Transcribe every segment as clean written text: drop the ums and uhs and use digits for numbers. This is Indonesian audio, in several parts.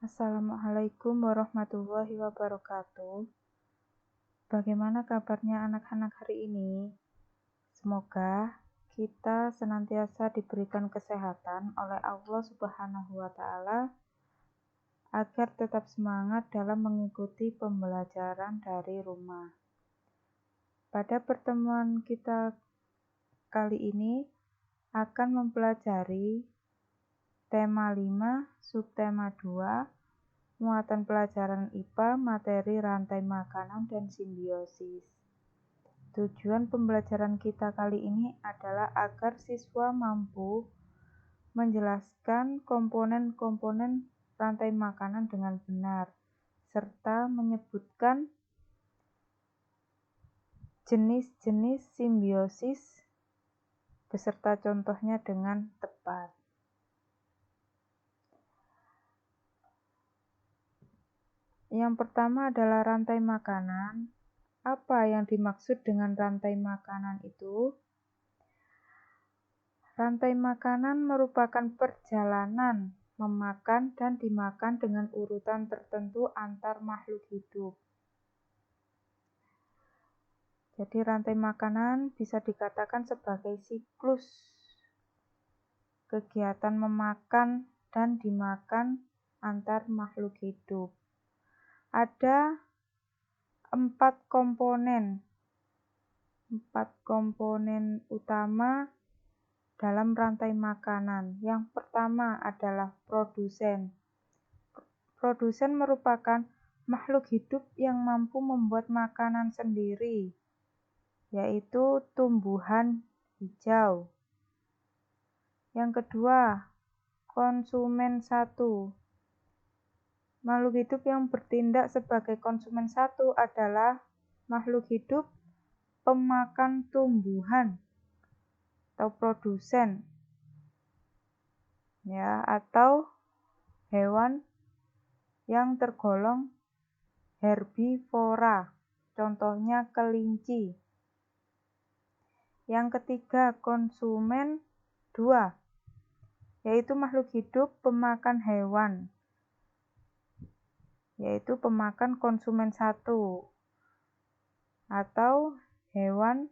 Assalamualaikum warahmatullahi wabarakatuh. Bagaimana kabarnya anak-anak hari ini? Semoga kita senantiasa diberikan kesehatan oleh Allah Subhanahu wa Ta'ala agar tetap semangat dalam mengikuti pembelajaran dari rumah. Pada pertemuan kita kali ini akan mempelajari tema 5, subtema 2, muatan pelajaran IPA, materi rantai makanan dan simbiosis. Tujuan pembelajaran kita kali ini adalah agar siswa mampu menjelaskan komponen-komponen rantai makanan dengan benar, serta menyebutkan jenis-jenis simbiosis beserta contohnya dengan tepat. Yang pertama adalah rantai makanan. Apa yang dimaksud dengan rantai makanan itu? Rantai makanan merupakan perjalanan memakan dan dimakan dengan urutan tertentu antar makhluk hidup. Jadi rantai makanan bisa dikatakan sebagai siklus kegiatan memakan dan dimakan antar makhluk hidup. Ada 4 komponen utama dalam rantai makanan. Yang pertama adalah produsen. Produsen merupakan makhluk hidup yang mampu membuat makanan sendiri, yaitu tumbuhan hijau. Yang kedua, konsumen satu. Makhluk hidup yang bertindak sebagai konsumen satu adalah makhluk hidup pemakan tumbuhan atau produsen, atau hewan yang tergolong herbivora, contohnya kelinci. Yang ketiga, konsumen 2, yaitu makhluk hidup pemakan hewan, yaitu pemakan konsumen 1, atau hewan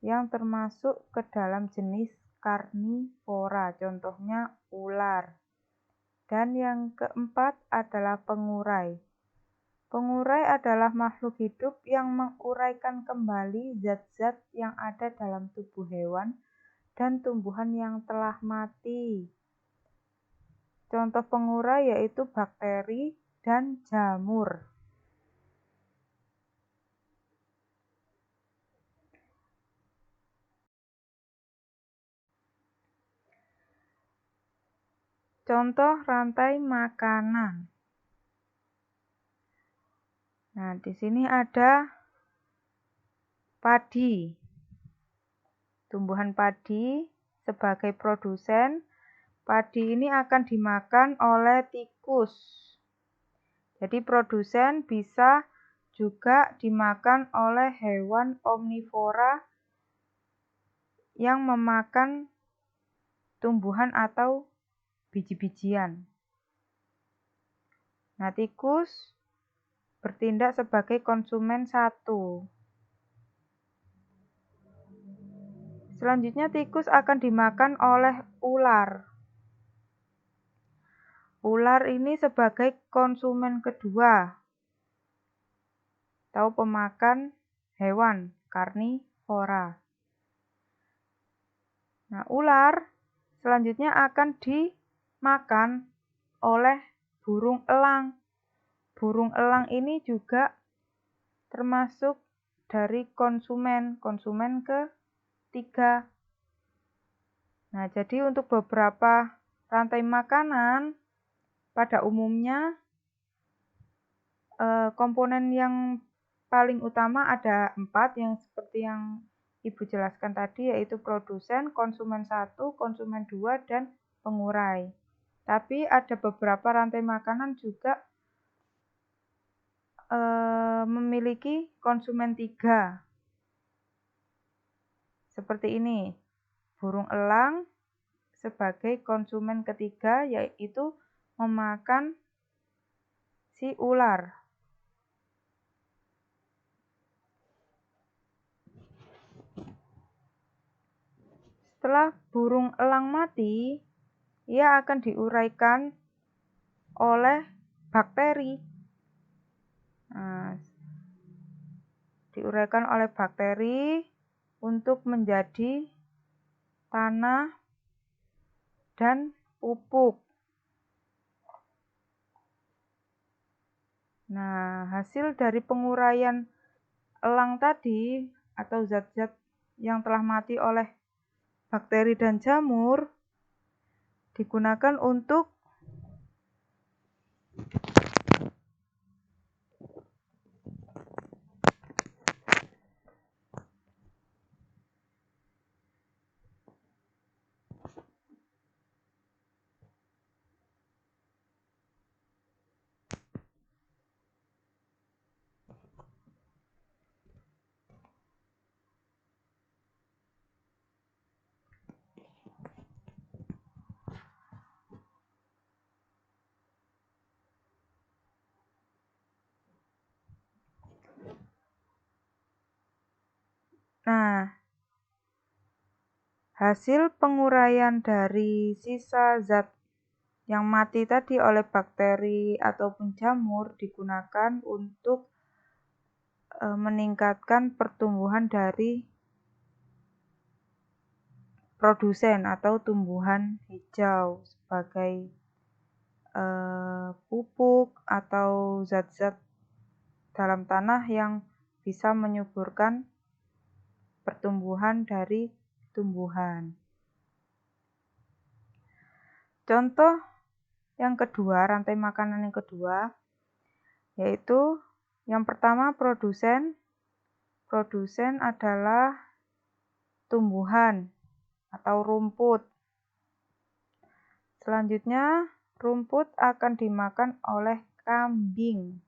yang termasuk ke dalam jenis karnivora, contohnya ular. Dan yang keempat adalah pengurai. Pengurai adalah makhluk hidup yang menguraikan kembali zat-zat yang ada dalam tubuh hewan dan tumbuhan yang telah mati. Contoh pengurai yaitu bakteri dan jamur. Contoh rantai makanan. Nah, di sini ada padi. Tumbuhan padi sebagai produsen. Padi ini akan dimakan oleh tikus. Jadi produsen bisa juga dimakan oleh hewan omnivora yang memakan tumbuhan atau biji-bijian. Nah, tikus bertindak sebagai konsumen 1. Selanjutnya tikus akan dimakan oleh ular. Ular ini sebagai konsumen kedua atau pemakan hewan karnivora. Nah, ular selanjutnya akan dimakan oleh burung elang. Burung elang ini juga termasuk dari konsumen ketiga. Nah, jadi untuk beberapa rantai makanan pada umumnya komponen yang paling utama ada 4 yang seperti yang Ibu jelaskan tadi, yaitu produsen, konsumen 1, konsumen 2, dan pengurai. Tapi ada beberapa rantai makanan juga memiliki konsumen 3. Seperti ini, burung elang sebagai konsumen ketiga, yaitu memakan si ular. Setelah burung elang mati, ia akan diuraikan oleh bakteri. Nah, diuraikan oleh bakteri untuk menjadi tanah dan pupuk. Nah, hasil dari penguraian elang tadi atau zat-zat yang telah mati oleh bakteri dan jamur digunakan untuk hasil penguraian dari sisa zat yang mati tadi oleh bakteri ataupun jamur digunakan untuk meningkatkan pertumbuhan dari produsen atau tumbuhan hijau sebagai pupuk atau zat-zat dalam tanah yang bisa menyuburkan pertumbuhan dari tumbuhan. Contoh yang kedua, rantai makanan yang kedua, yaitu yang pertama produsen. Produsen adalah tumbuhan atau rumput. Selanjutnya, rumput akan dimakan oleh kambing.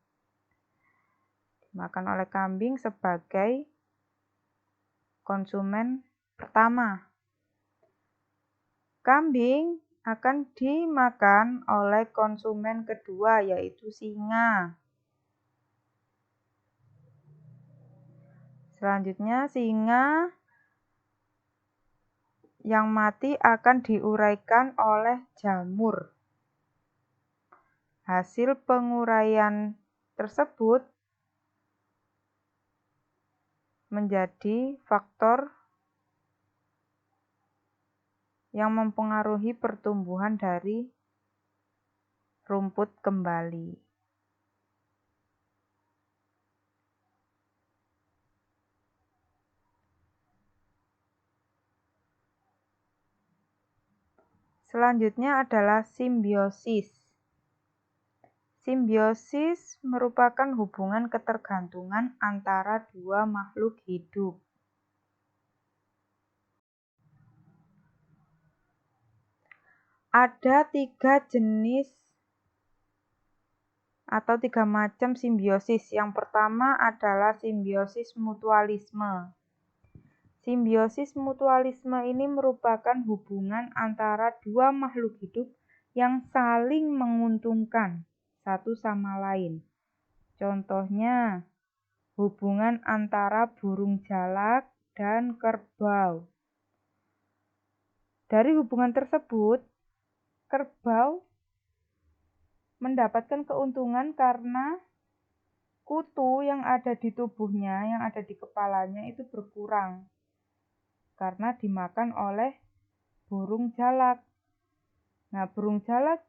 Dimakan oleh kambing sebagai konsumen pertama. Kambing akan dimakan oleh konsumen kedua, yaitu singa. Selanjutnya, singa yang mati akan diuraikan oleh jamur. Hasil penguraian tersebut menjadi faktor yang mempengaruhi pertumbuhan dari rumput kembali. Selanjutnya adalah simbiosis. Simbiosis merupakan hubungan ketergantungan antara dua makhluk hidup. Ada 3 jenis atau 3 macam simbiosis. Yang pertama adalah simbiosis mutualisme. Simbiosis mutualisme ini merupakan hubungan antara dua makhluk hidup yang saling menguntungkan satu sama lain. Contohnya, hubungan antara burung jalak dan kerbau. Dari hubungan tersebut, kerbau mendapatkan keuntungan karena kutu yang ada di tubuhnya, yang ada di kepalanya itu berkurang karena dimakan oleh burung jalak. Nah, burung jalak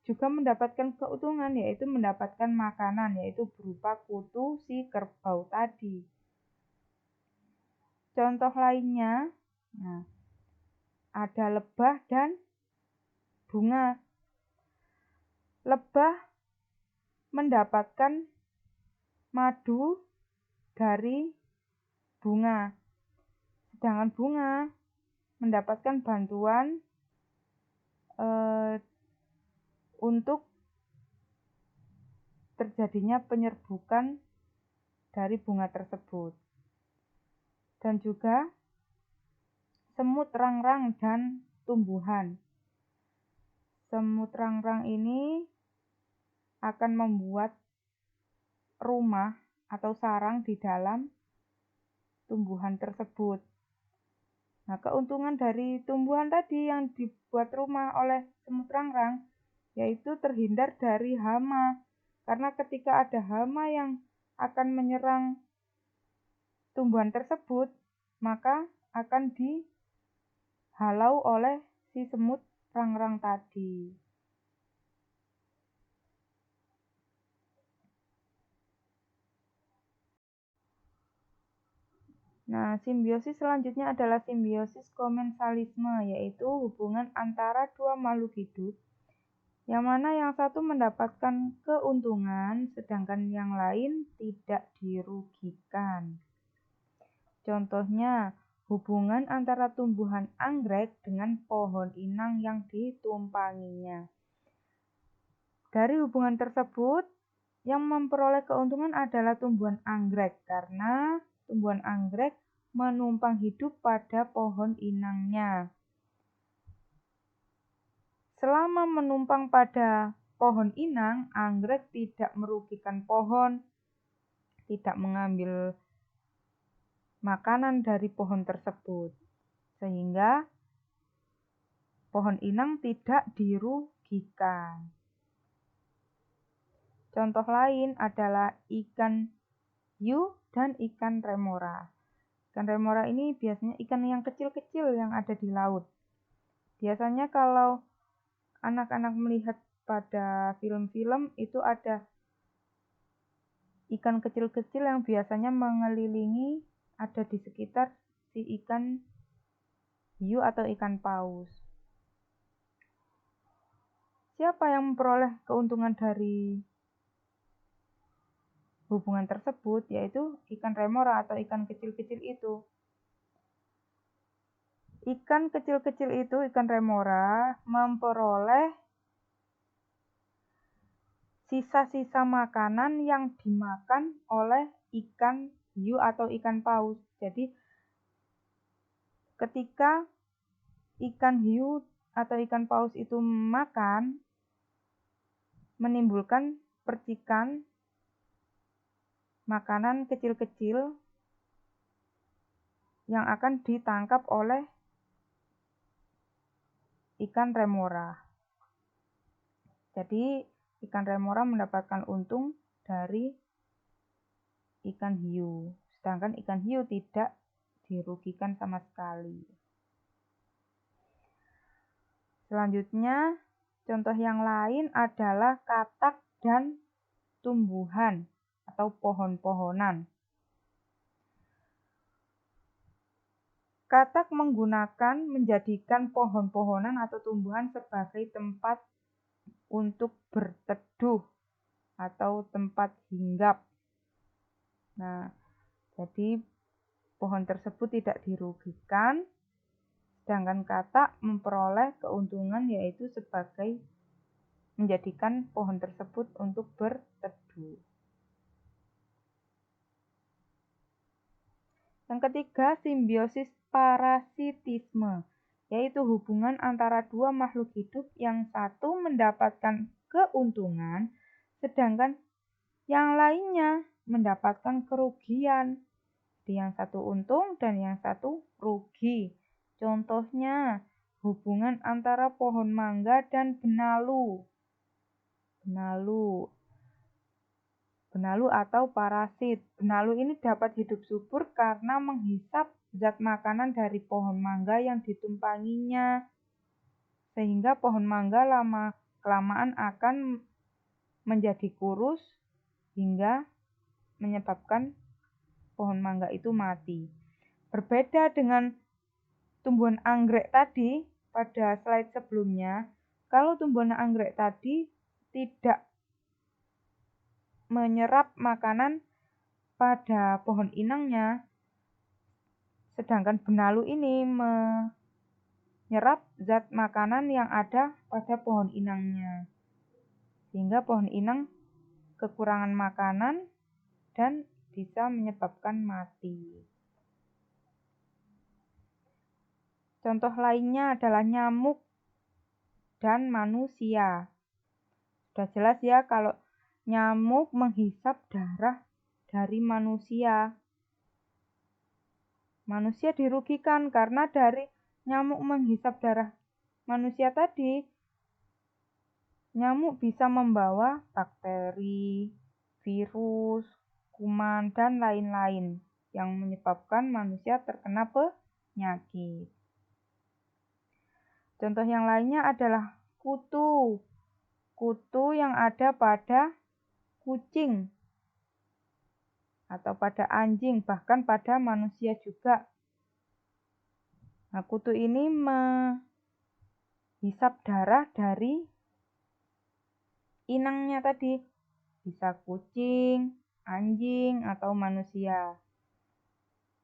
juga mendapatkan keuntungan, yaitu mendapatkan makanan, yaitu berupa kutu si kerbau tadi. Contoh lainnya, ada lebah dan bunga. Lebah mendapatkan madu dari bunga, sedangkan bunga mendapatkan bantuan untuk terjadinya penyerbukan dari bunga tersebut. Dan juga semut rangrang dan tumbuhan. Semut rangrang ini akan membuat rumah atau sarang di dalam tumbuhan tersebut. Nah, keuntungan dari tumbuhan tadi yang dibuat rumah oleh semut rangrang yaitu terhindar dari hama. Karena ketika ada hama yang akan menyerang tumbuhan tersebut, maka akan dihalau oleh si semut rangrang tadi. Nah, simbiosis selanjutnya adalah simbiosis komensalisme, yaitu hubungan antara dua makhluk hidup, yang mana yang satu mendapatkan keuntungan, sedangkan yang lain tidak dirugikan. Contohnya, hubungan antara tumbuhan anggrek dengan pohon inang yang ditumpanginya. Dari hubungan tersebut, yang memperoleh keuntungan adalah tumbuhan anggrek, karena tumbuhan anggrek menumpang hidup pada pohon inangnya. Selama menumpang pada pohon inang, anggrek tidak merugikan pohon, tidak mengambil makanan dari pohon tersebut, sehingga pohon inang tidak dirugikan. Contoh lain adalah ikan hiu dan ikan remora. Ikan remora ini biasanya ikan yang kecil-kecil yang ada di laut. Biasanya kalau anak-anak melihat pada film-film itu ada ikan kecil-kecil yang biasanya mengelilingi ada di sekitar si ikan hiu atau ikan paus. Siapa yang memperoleh keuntungan dari hubungan tersebut, yaitu ikan remora atau ikan kecil-kecil itu. Ikan kecil-kecil itu, ikan remora, memperoleh sisa-sisa makanan yang dimakan oleh ikan hiu atau ikan paus. Jadi, ketika ikan hiu atau ikan paus itu makan, menimbulkan percikan makanan kecil-kecil yang akan ditangkap oleh ikan remora. Jadi, ikan remora mendapatkan untung dari ikan hiu, sedangkan ikan hiu tidak dirugikan sama sekali. Selanjutnya, contoh yang lain adalah katak dan tumbuhan atau pohon-pohonan. Katak menjadikan pohon-pohonan atau tumbuhan sebagai tempat untuk berteduh atau tempat hinggap. Nah, jadi pohon tersebut tidak dirugikan, sedangkan katak memperoleh keuntungan yaitu sebagai menjadikan pohon tersebut untuk berteduh. Yang ketiga, simbiosis parasitisme, yaitu hubungan antara dua makhluk hidup yang satu mendapatkan keuntungan, sedangkan yang lainnya mendapatkan kerugian. Jadi yang satu untung dan yang satu rugi. Contohnya, hubungan antara pohon mangga dan benalu. Benalu atau parasit. Benalu ini dapat hidup subur karena menghisap zat makanan dari pohon mangga yang ditumpanginya. Sehingga pohon mangga lama-kelamaan akan menjadi kurus hingga menyebabkan pohon mangga itu mati. Berbeda dengan tumbuhan anggrek tadi pada slide sebelumnya, kalau tumbuhan anggrek tadi tidak menyerap makanan pada pohon inangnya, sedangkan benalu ini menyerap zat makanan yang ada pada pohon inangnya, sehingga pohon inang kekurangan makanan dan bisa menyebabkan mati. Contoh lainnya adalah nyamuk dan manusia. Sudah jelas ya kalau nyamuk menghisap darah dari manusia. Manusia dirugikan karena dari nyamuk menghisap darah manusia tadi, nyamuk bisa membawa bakteri, virus, kuman, dan lain-lain yang menyebabkan manusia terkena penyakit. Contoh yang lainnya adalah kutu. Kutu yang ada pada kucing atau pada anjing, bahkan pada manusia juga. Nah, kutu ini menghisap darah dari inangnya tadi, bisa kucing, anjing, atau manusia.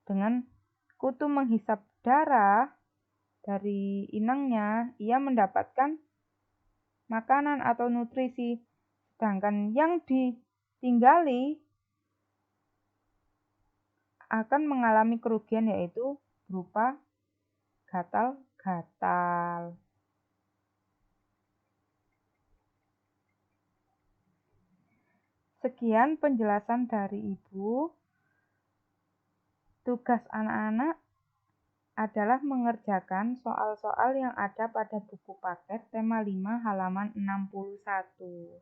Dengan kutu menghisap darah dari inangnya, ia mendapatkan makanan atau nutrisi, sedangkan yang ditinggali akan mengalami kerugian, yaitu berupa gatal-gatal. Sekian penjelasan dari Ibu. Tugas anak-anak adalah mengerjakan soal-soal yang ada pada buku paket tema 5 halaman 61.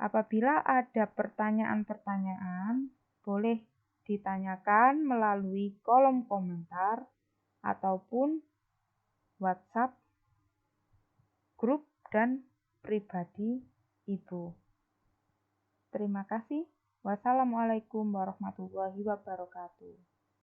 Apabila ada pertanyaan-pertanyaan, boleh ditanyakan melalui kolom komentar ataupun WhatsApp, grup, dan pribadi Ibu. Terima kasih. Wassalamualaikum warahmatullahi wabarakatuh.